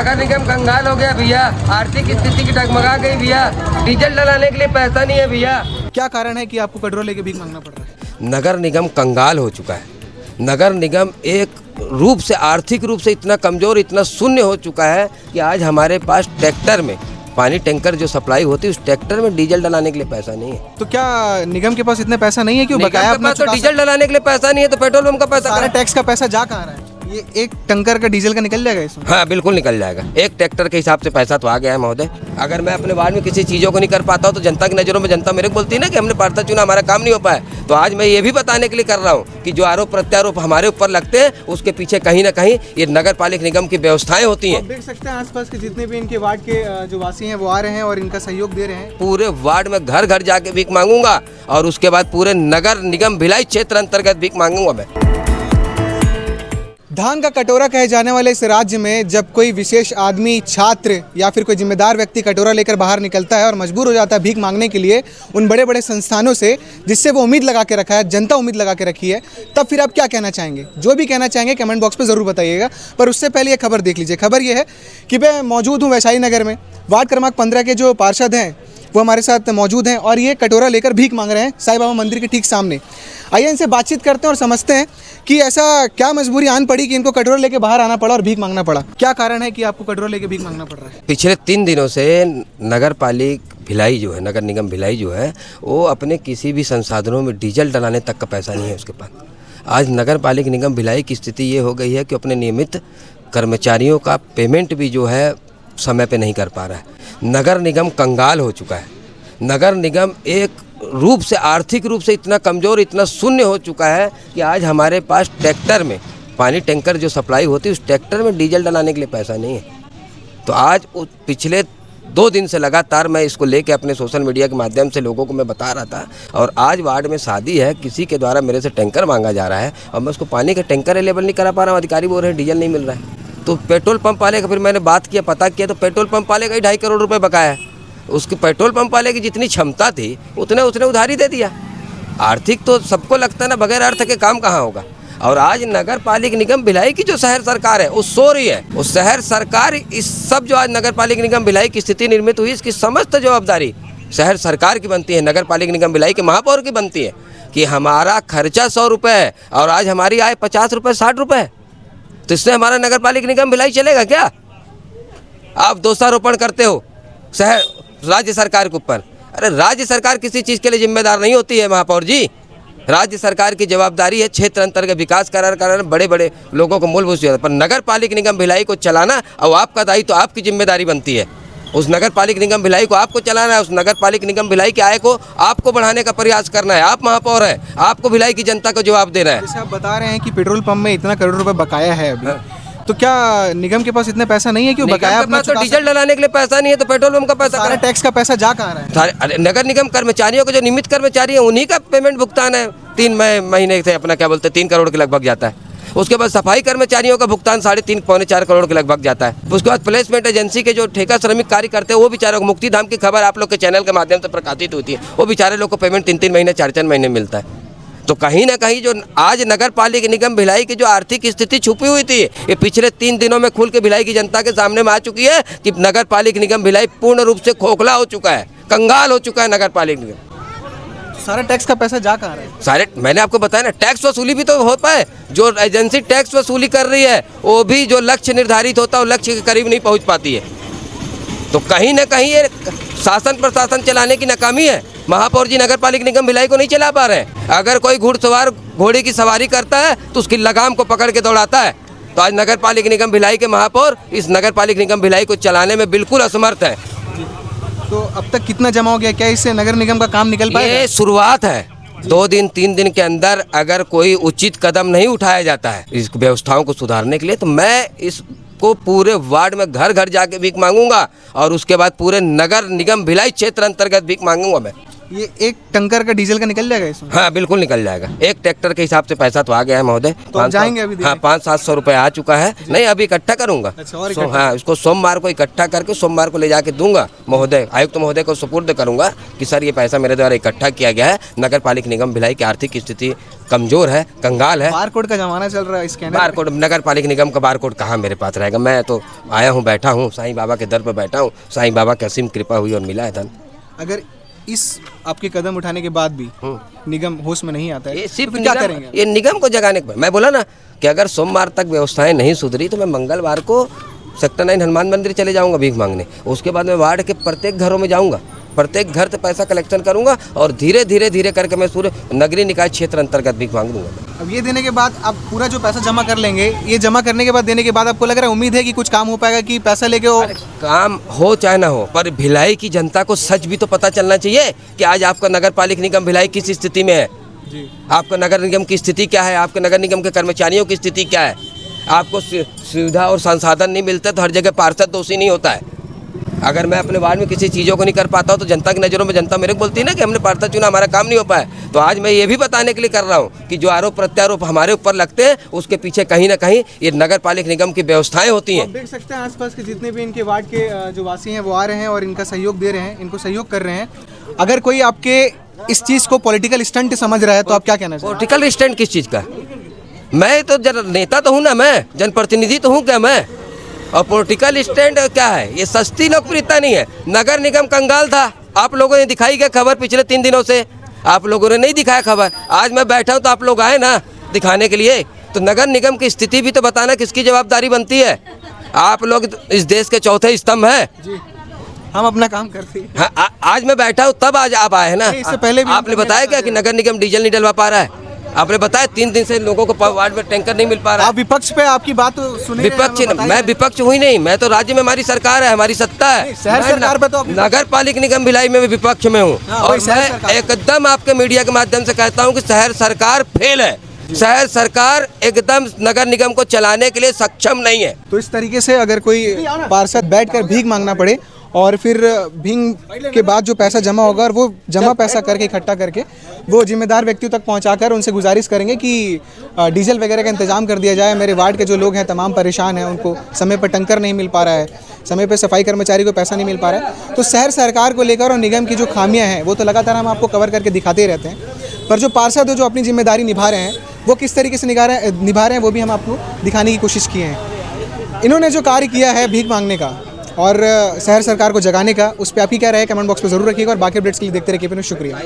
नगर निगम कंगाल हो गया भैया, आर्थिक स्थिति की डगमगा गई भैया, डीजल डलाने के लिए पैसा नहीं है भैया। क्या कारण है कि आपको पेट्रोल लेके भीख मांगना पड़ रहा है? नगर निगम कंगाल हो चुका है। नगर निगम एक रूप से आर्थिक रूप से इतना कमज़ोर, इतना शून्य हो चुका है कि आज हमारे पास ट्रैक्टर में पानी टैंकर जो सप्लाई होती है उस ट्रैक्टर में डीजल डलाने के लिए पैसा नहीं है। तो क्या निगम के पास इतने पैसा नहीं है कि वो निगम बकाया के अपना पास तो चुका डीजल डलाने के लिए पैसा नहीं है, तो पेट्रोल पंप का पैसा सारा कहाँ? टैक्स का पैसा जा कहाँ रहा है? ये एक टंकर का डीजल का निकल जाएगा इसमें? हाँ बिल्कुल निकल जाएगा। एक ट्रैक्टर के हिसाब से पैसा तो आ गया है महोदय। अगर मैं अपने वार्ड में किसी चीज़ों को नहीं कर पाता हूँ तो जनता की नज़रों में जनता मेरे को बोलती है ना कि हमने पार्षद चुना, हमारा काम नहीं हो पाया। तो आज मैं ये भी बताने के लिए कर रहा हूँ कि जो आरोप प्रत्यारोप हमारे ऊपर लगते हैं उसके पीछे कहीं ना कहीं ये नगर पालिक निगम की व्यवस्थाएं होती हैं। आप देख सकते हैं आसपास के जितने भी इनके वार्ड के जो वासी हैं वो आ रहे हैं और इनका सहयोग दे रहे हैं। पूरे वार्ड में घर घर जाके भीख मांगूंगा और उसके बाद पूरे नगर निगम भिलाई क्षेत्र अंतर्गत भीख मांगूंगा मैं। धान का कटोरा कहे जाने वाले इस राज्य में जब कोई विशेष आदमी, छात्र या फिर कोई जिम्मेदार व्यक्ति कटोरा लेकर बाहर निकलता है और मजबूर हो जाता है भीख मांगने के लिए उन बड़े बड़े संस्थानों से जिससे वो उम्मीद लगा के रखा है, जनता उम्मीद लगा के रखी है, तब फिर आप क्या कहना चाहेंगे? जो भी कहना चाहेंगे कमेंट बॉक्स पे ज़रूर बताइएगा। पर उससे पहले ये खबर देख लीजिए। खबर ये है कि मैं मौजूद हूँ वैशाली नगर में। वार्ड क्रमांक 15 के जो पार्षद हैं वो हमारे साथ मौजूद हैं और ये कटोरा लेकर भीख मांग रहे हैं साईं बाबा मंदिर के ठीक सामने। आइए इनसे बातचीत करते हैं और समझते हैं कि ऐसा क्या मजबूरी आन पड़ी कि इनको कटोरा लेके बाहर आना पड़ा और भीख मांगना पड़ा। क्या कारण है कि आपको कटोरा लेके भीख मांगना पड़ रहा है? पिछले 3 दिनों से नगर पालिक भिलाई जो है, नगर निगम भिलाई जो है, वो अपने किसी भी संसाधनों में डीजल डलाने तक का पैसा नहीं है उसके पास। आज नगर पालिक निगम भिलाई की स्थिति ये हो गई है कि अपने नियमित कर्मचारियों का पेमेंट भी जो है समय पे नहीं कर पा रहा है। नगर निगम कंगाल हो चुका है। नगर निगम एक रूप से आर्थिक रूप से इतना कमज़ोर, इतना शून्य हो चुका है कि आज हमारे पास ट्रैक्टर में पानी टैंकर जो सप्लाई होती है उस ट्रैक्टर में डीजल डलाने के लिए पैसा नहीं है। तो आज पिछले 2 दिन से लगातार मैं इसको लेके अपने सोशल मीडिया के माध्यम से लोगों को मैं बता रहा था और आज वार्ड में शादी है, किसी के द्वारा मेरे से टैंकर मांगा जा रहा है और मैं उसको पानी का टैंकर अवेलेबल नहीं करा पा रहा हूँ। अधिकारी बोल रहे हैं डीजल नहीं मिल रहा है। तो पेट्रोल पंप वाले का फिर मैंने बात किया, पता किया तो पेट्रोल पंप वाले का ही 2.5 करोड़ रुपये बकाया है। उसके पेट्रोल पंप वाले की जितनी क्षमता थी उतने उसने उधारी दे दिया। आर्थिक तो सबको लगता है ना, बगैर अर्थ के काम कहाँ होगा। और आज नगर पालिक निगम भिलाई की जो शहर सरकार है वो सो रही है। वो शहर सरकार इस सब जो आज नगर पालिक निगम भिलाई की स्थिति निर्मित हुई, इसकी समस्त जवाबदारी शहर सरकार की बनती है, नगर पालिक निगम भिलाई के महापौर की बनती है कि हमारा खर्चा 100 रुपये है और आज हमारी आय 50 रुपये 60 रुपये है। तो इससे हमारा नगर पालिक निगम भिलाई चलेगा क्या? आप दोषारोपण करते हो शहर राज्य सरकार के ऊपर। अरे राज्य सरकार किसी चीज़ के लिए जिम्मेदार नहीं होती है महापौर जी। राज्य सरकार की जवाबदारी है क्षेत्र अंतर्गत विकास कराना, बड़े बड़े लोगों को मूलभूत सुविधा, पर नगर पालिक निगम भिलाई को चलाना और आपका दायित्व, तो आपकी जिम्मेदारी बनती है। उस नगर पालिक निगम भिलाई को आपको चलाना है, उस नगर पालिक निगम भिलाई की आय को आपको बढ़ाने का प्रयास करना है। आप महापौर हैं, आपको भिलाई की जनता को जवाब देना है। जैसे आप बता रहे हैं कि पेट्रोल पंप में इतना करोड़ रुपए बकाया है अभी, तो क्या निगम के पास इतने पैसा नहीं है कि वो बकाया अपना तो डीजल डलाने के लिए पैसा नहीं है, तो पेट्रोल पंप का पैसा सारा टैक्स का पैसा जा कहाँ रहा है? अरे नगर निगम कर्मचारियों को, जो नियमित कर्मचारी हैं उन्हीं का पेमेंट भुगतान है। 3 महीने से अपना क्या बोलते हैं 3 करोड़ के लगभग जाता है। उसके बाद सफाई कर्मचारियों का भुगतान 3.5 पौने 4 करोड़ के लगभग जाता है। उसके बाद प्लेसमेंट एजेंसी के जो ठेका श्रमिक कार्य करते हैं वो बेचारों को, मुक्तिधाम की खबर आप लोग के चैनल के माध्यम से प्रकाशित होती है, वो बेचारे लोग को पेमेंट 3-3 महीने 4-4 महीने मिलता है। तो कहीं ना कहीं जो आज नगर पालिक निगम भिलाई की जो आर्थिक स्थिति छुपी हुई थी, ये पिछले 3 दिनों में खुल के भिलाई की जनता के सामने में आ चुकी है कि नगर पालिक निगम भिलाई पूर्ण रूप से खोखला हो चुका है, कंगाल हो चुका है नगर पालिक निगम। सारा टैक्स का पैसा जा कहाँ रहा है? सारे मैंने आपको बताया ना, टैक्स वसूली भी तो हो पाए। जो एजेंसी टैक्स वसूली कर रही है वो भी जो लक्ष्य निर्धारित होता है वो लक्ष्य के करीब नहीं पहुँच पाती है। तो कहीं ना कहीं ये शासन प्रशासन चलाने की नाकामी है। महापौर जी नगर पालिक निगम भिलाई को नहीं चला पा रहे हैं। अगर कोई घुड़सवार घोड़े की सवारी करता है तो उसकी लगाम को पकड़ के दौड़ाता है। तो आज नगर पालिक निगम भिलाई के महापौर इस नगर पालिक निगम भिलाई को चलाने में बिल्कुल असमर्थ है। तो अब तक कितना जमा हो गया? क्या इससे नगर निगम का काम निकल पाएगा? ये शुरुआत है। 2 दिन 3 दिन के अंदर अगर कोई उचित कदम नहीं उठाया जाता है इस व्यवस्थाओं को सुधारने के लिए, तो मैं इसको पूरे वार्ड में घर घर जाके भीख मांगूंगा और उसके बाद पूरे नगर निगम भिलाई क्षेत्र अंतर्गत भीख मांगूंगा मैं। ये एक टंकर का डीजल का निकल जाएगा इसमें? हाँ बिल्कुल निकल जाएगा। एक ट्रैक्टर के हिसाब से पैसा तो आ गया है महोदय। तो आप जाएंगे अभी देने? हाँ 500-700 रुपये आ चुका है। नहीं अभी इकट्ठा करूंगा। अच्छा, और हाँ इसको सोमवार को इकट्ठा करके सोमवार को ले जाके दूंगा महोदय, आयुक्त महोदय को सुपुर्द करूंगा कि सर ये पैसा मेरे द्वारा इकट्ठा किया गया है। नगर पालिका निगम भिलाई की आर्थिक स्थिति कमजोर है, कंगाल है। बारकोड का जमाना चल रहा है, स्कैनर बारकोड नगर पालिका निगम का बारकोड कहाँ मेरे पास रहेगा। मैं तो आया हूँ, बैठा हूँ, साईं बाबा के दर पर बैठा हूँ। साईं बाबा की असीम कृपा हुई और मिला है धन। अगर इस आपके कदम उठाने के बाद भी निगम होश में नहीं आता है ये सिर्फ तो क्या निगम, करेंगे? ये निगम को जगाने को मैं बोला ना कि अगर सोमवार तक व्यवस्थाएं नहीं सुधरी तो मैं मंगलवार को सेक्टर 9 हनुमान मंदिर चले जाऊंगा भीख मांगने। उसके बाद मैं वार्ड के प्रत्येक घरों में जाऊंगा, प्रत्येक घर से पैसा कलेक्शन करूंगा और धीरे धीरे करके मैं पूरे नगरीय निकाय क्षेत्र अंतर्गत भीख मांग लूंगा। अब ये देने के बाद आप पूरा जो पैसा जमा कर लेंगे, ये जमा करने के बाद देने के बाद आपको लग रहा है, उम्मीद है कि कुछ काम हो पाएगा कि पैसा लेके वो काम हो चाहे ना हो, पर भिलाई की जनता को सच भी तो पता चलना चाहिए कि आज आपका नगर पालिका निगम भिलाई किस स्थिति में है। जी। आपका नगर निगम की स्थिति क्या है, आपके नगर निगम के कर्मचारियों की स्थिति क्या है। आपको सुविधा और संसाधन नहीं मिलता तो हर जगह पार्षद दोषी नहीं होता है। अगर मैं अपने वार्ड में किसी चीज़ों को नहीं कर पाता हूँ तो जनता की नज़रों में जनता मेरे को बोलती है ना कि हमने पार्षद चुना, हमारा काम नहीं हो पाया। तो आज मैं ये भी बताने के लिए कर रहा हूँ कि जो आरोप प्रत्यारोप हमारे ऊपर लगते हैं उसके पीछे कहीं ना कहीं ये नगर पालिका निगम की व्यवस्थाएं होती हैं। आप देख सकते हैं आसपास के जितने भी इनके वार्ड के जो वासी हैं वो आ रहे हैं और इनका सहयोग दे रहे हैं, इनको सहयोग कर रहे हैं। अगर कोई आपके इस चीज़ को पॉलिटिकल स्टंट समझ रहा है तो आप क्या कहना चाहेंगे? पॉलिटिकल स्टैंड किस चीज़ का? मैं तो नेता तो हूँ ना, मैं जनप्रतिनिधि तो हूँ क्या मैं? और पॉलिटिकल स्टैंड क्या है? ये सस्ती लोकप्रियता नहीं है। नगर निगम कंगाल था, आप लोगों ने दिखाई क्या खबर पिछले 3 दिनों से? आप लोगों ने नहीं दिखाया खबर। आज मैं बैठा हूँ तो आप लोग आए ना दिखाने के लिए। तो नगर निगम की स्थिति भी तो बताना किसकी जवाबदारी बनती है। आप लोग इस देश के चौथे स्तंभ हैं। जी, हम अपना काम करते हैं। हाँ, आज मैं बैठा हूँ तब आज आप आए हैं ना। इससे पहले भी आपने बताया क्या कि नगर निगम डीजल नहीं डलवा पा रहा है? आपने बताया 3 दिन से लोगों को वार्ड में टैंकर नहीं मिल पा रहा है। आप विपक्ष पे आपकी बात तो सुनी। विपक्ष मैं विपक्ष हुई नहीं, मैं तो राज्य में हमारी सरकार है, हमारी सत्ता है। शहर सरकार पे तो नगर पालिका निगम भिलाई में भी विपक्ष में हूँ। हाँ, और शहर मैं सरकार। एकदम आपके मीडिया के माध्यम से कहता हूँ कि शहर सरकार फेल है। शहर सरकार एकदम नगर निगम को चलाने के लिए सक्षम नहीं है। तो इस तरीके से अगर कोई पार्षद बैठकर भीख मांगना पड़े और फिर भीख के बाद जो पैसा जमा होगा और वो जमा पैसा करके इकट्ठा करके वो जिम्मेदार व्यक्तियों तक पहुंचाकर उनसे गुजारिश करेंगे कि डीजल वगैरह का इंतजाम कर दिया जाए। मेरे वार्ड के जो लोग हैं तमाम परेशान हैं, उनको समय पर टंकर नहीं मिल पा रहा है, समय पर सफाई कर्मचारी को पैसा नहीं मिल पा रहा है। तो शहर सरकार को लेकर और निगम की जो खामियाँ हैं वो तो लगातार हम आपको कवर करके दिखाते ही रहते हैं, पर जो पार्षद जो अपनी जिम्मेदारी निभा रहे हैं वो किस तरीके से निभा रहे हैं वो भी हम आपको दिखाने की कोशिश किए हैं। इन्होंने जो कार्य किया है भीख मांगने का और शहर सरकार को जगाने का, उस पर आप ही क्या रहे कमेंट बॉक्स में जरूर रखिएगा और बाकी अपडेट्स के लिए देखते रहिए। शुक्रिया।